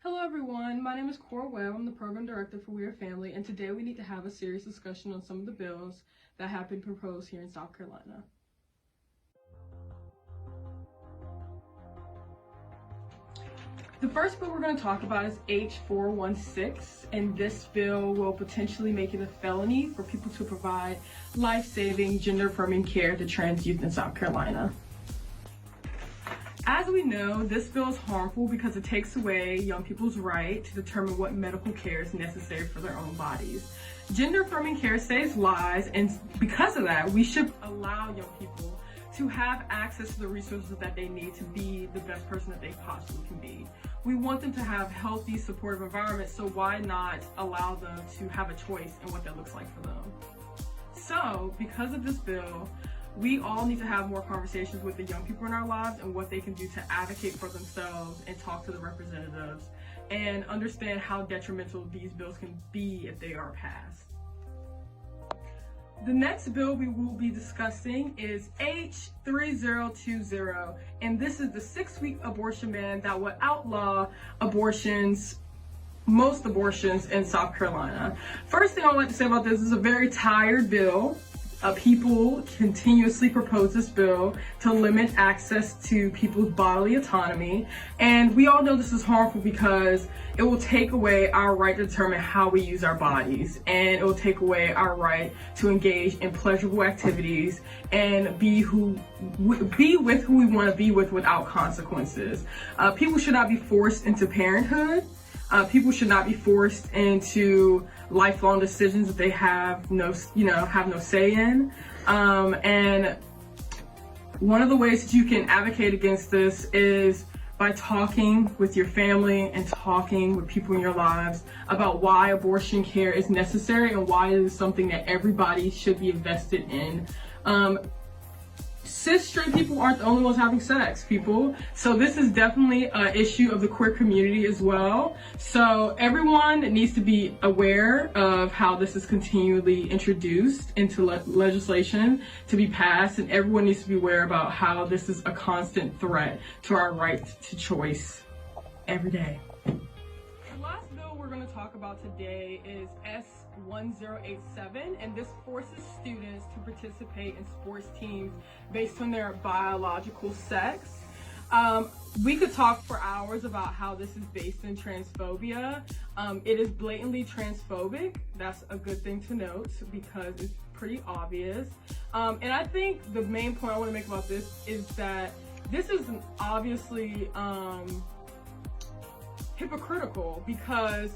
Hello everyone, my name is Cora Webb. I'm the Program Director for We Are Family, and today we need to have a serious discussion on some of the bills that have been proposed here in South Carolina. The first bill we're going to talk about is H416, and this bill will potentially make it a felony for people to provide life-saving, gender-affirming care to trans youth in South Carolina. As we know, this bill is harmful because it takes away young people's right to determine what medical care is necessary for their own bodies. Gender-affirming care saves lives, and because of that, we should allow young people to have access to the resources that they need to be the best person that they possibly can be. We want them to have healthy, supportive environments, so why not allow them to have a choice in what that looks like for them? So, because of this bill, we all need to have more conversations with the young people in our lives and what they can do to advocate for themselves and talk to the representatives and understand how detrimental these bills can be if they are passed. The next bill we will be discussing is H3020, and this is the 6-week abortion ban that would outlaw most abortions in South Carolina. First thing I want to say about this is a very tired bill. People continuously propose this bill to limit access to people's bodily autonomy, and we all know this is harmful because it will take away our right to determine how we use our bodies, and it will take away our right to engage in pleasurable activities and be with who we want to be with without consequences. People should not be forced into parenthood. People should not be forced into lifelong decisions that they have no say in. And one of the ways that you can advocate against this is by talking with your family and talking with people in your lives about why abortion care is necessary and why it is something that everybody should be invested in. Cis straight people aren't the only ones having sex, people. So this is definitely an issue of the queer community as well. So everyone needs to be aware of how this is continually introduced into legislation to be passed, and everyone needs to be aware about how this is a constant threat to our right to choice every day. The last bill we're going to talk about today is S1087, and this forces students to participate in sports teams based on their biological sex. We could talk for hours about how this is based in transphobia. It is blatantly transphobic. That's a good thing to note because it's pretty obvious. And I think the main point I want to make about this is that this is obviously hypocritical, because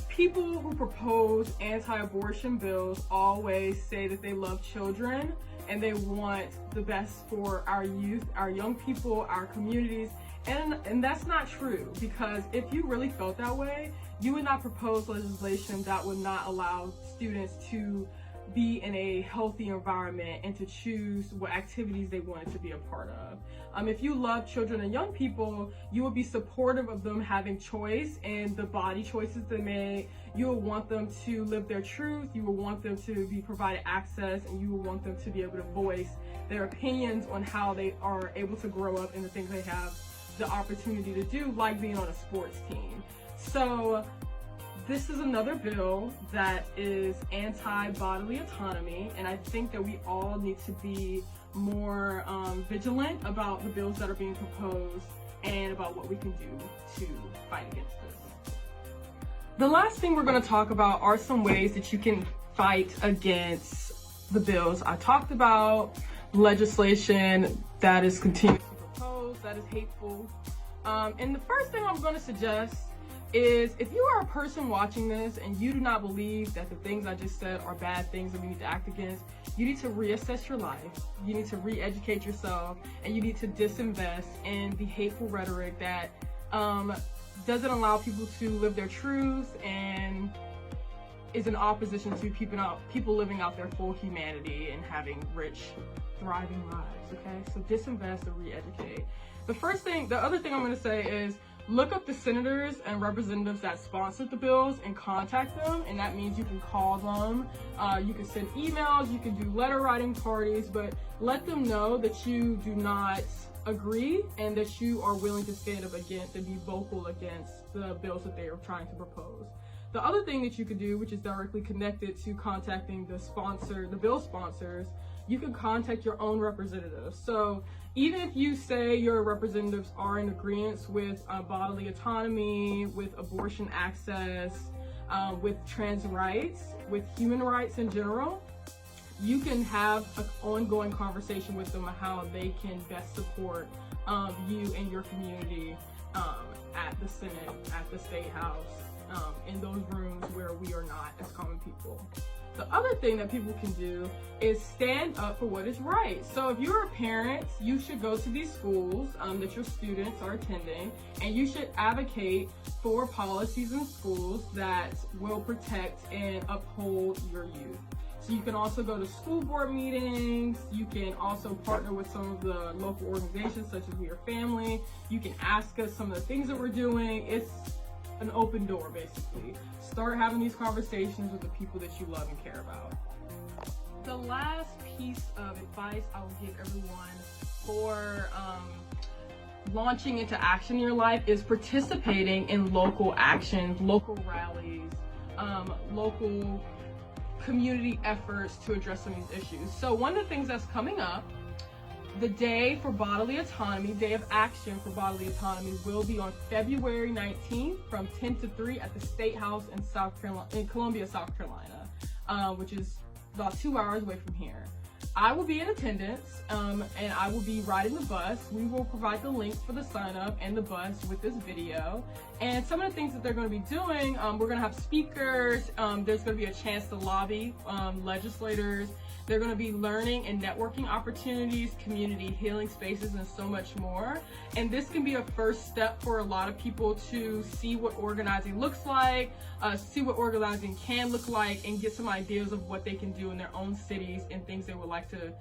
people who propose anti-abortion bills always say that they love children and they want the best for our youth, our young people, our communities, and that's not true, because if you really felt that way, you would not propose legislation that would not allow students to be in a healthy environment and to choose what activities they wanted to be a part of. If you love children and young people, you would be supportive of them having choice and the body choices they make. You will want them to live their truth, you will want them to be provided access, and you will want them to be able to voice their opinions on how they are able to grow up and the things they have the opportunity to do, like being on a sports team. So this is another bill that is anti-bodily autonomy, and I think that we all need to be more vigilant about the bills that are being proposed and about what we can do to fight against this. The last thing we're going to talk about are some ways that you can fight against the bills I talked about, legislation that is continuously proposed, that is hateful. And the first thing I'm going to suggest is, if you are a person watching this and you do not believe that the things I just said are bad things that we need to act against, you need to reassess your life, you need to re-educate yourself, and you need to disinvest in the hateful rhetoric that doesn't allow people to live their truths and is in opposition to people living out their full humanity and having rich, thriving lives, okay? So disinvest and re-educate. The other thing I'm going to say is, look up the senators and representatives that sponsored the bills and contact them, and that means you can call them, you can send emails, you can do letter writing parties, but let them know that you do not agree and that you are willing to stand up against and be vocal against the bills that they are trying to propose. The other thing that you could do, which is directly connected to contacting the bill sponsors, you can contact your own representatives. So even if you say your representatives are in agreement with bodily autonomy, with abortion access, with trans rights, with human rights in general, you can have an ongoing conversation with them on how they can best support you and your community at the Senate, at the State House, in those rooms where we are not as common people. The other thing that people can do is stand up for what is right. So if you're a parent, you should go to these schools that your students are attending, and you should advocate for policies in schools that will protect and uphold your youth. So you can also go to school board meetings. You can also partner with some of the local organizations such as We Are Family. You can ask us some of the things that we're doing. It's an open door, basically. Start having these conversations with the people that you love and care about. The last piece of advice I will give everyone for launching into action in your life is participating in local actions, local rallies, local community efforts to address some of these issues. So one of the things that's coming up, the Day for Bodily Autonomy, Day of Action for Bodily Autonomy, will be on February 19th from 10 to 3 at the State House in Columbia, South Carolina, which is about 2 hours away from here. I will be in attendance, and I will be riding the bus. We will provide the link for the sign up and the bus with this video. And some of the things that they're going to be doing, we're going to have speakers. There's going to be a chance to lobby legislators. They're going to be learning and networking opportunities, community healing spaces, and so much more. And this can be a first step for a lot of people to see what organizing looks like, see what organizing can look like, and get some ideas of what they can do in their own cities and things they would like to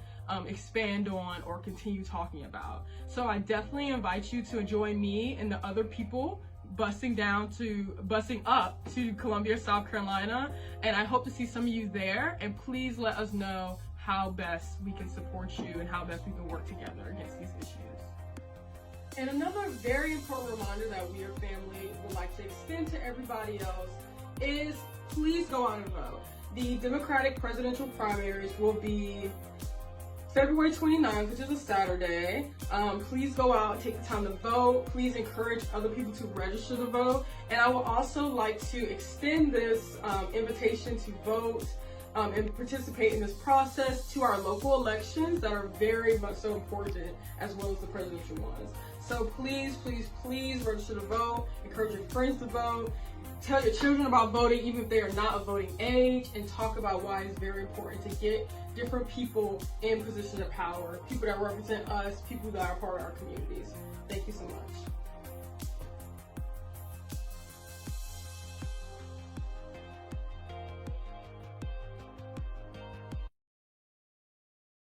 expand on or continue talking about. So I definitely invite you to join me and the other people busing up to Columbia, South Carolina, and I hope to see some of you there. And please let us know how best we can support you and how best we can work together against these issues. And another very important reminder that We Are Family would like to extend to everybody else is please go out and vote. The Democratic presidential primaries will be February 29th, which is a Saturday. Please go out, take the time to vote. Please encourage other people to register to vote. And I would also like to extend this invitation to vote and participate in this process to our local elections that are very much so important, as well as the presidential ones. So please, please, please register to vote. Encourage your friends to vote. Tell your children about voting, even if they are not of voting age, and talk about why it's very important to get different people in positions of power, people that represent us, people that are part of our communities. Thank you so much.